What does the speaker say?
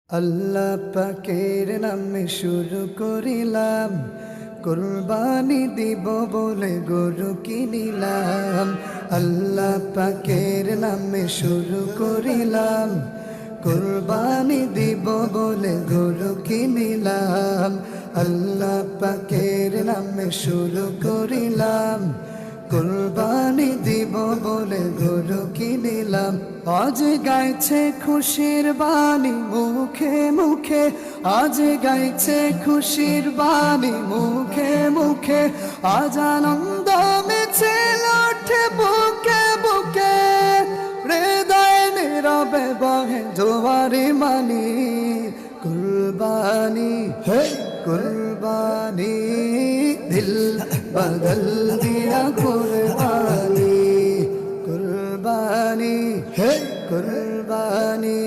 আল্লাহ পাকের নামে শুরু করিলাম, কুরবানি দিব বলে গরু কিনিলাম। আল্লাহ পাকের নামে শুরু করিলাম, কুরবানি দিব বলে গরু কিনিলাম। আল্লাহ পাকের নামে শুরু করিলাম, কুরবানি দিব বলে গরু কিনিলাম। আজ গাইছে খুশির বাণী মুখে মুখে, আজ গাইছে খুশির বাণী মুখে মুখে। আজ আনন্দ মিছিল ওঠে বুকে বুকে, হৃদয় নীরবে বহে জোয়ারি মানি। কুরবানি হে কুরবানি, দিল বদল দিয়া কুরবানি। কুরবানি হে কুরবানি,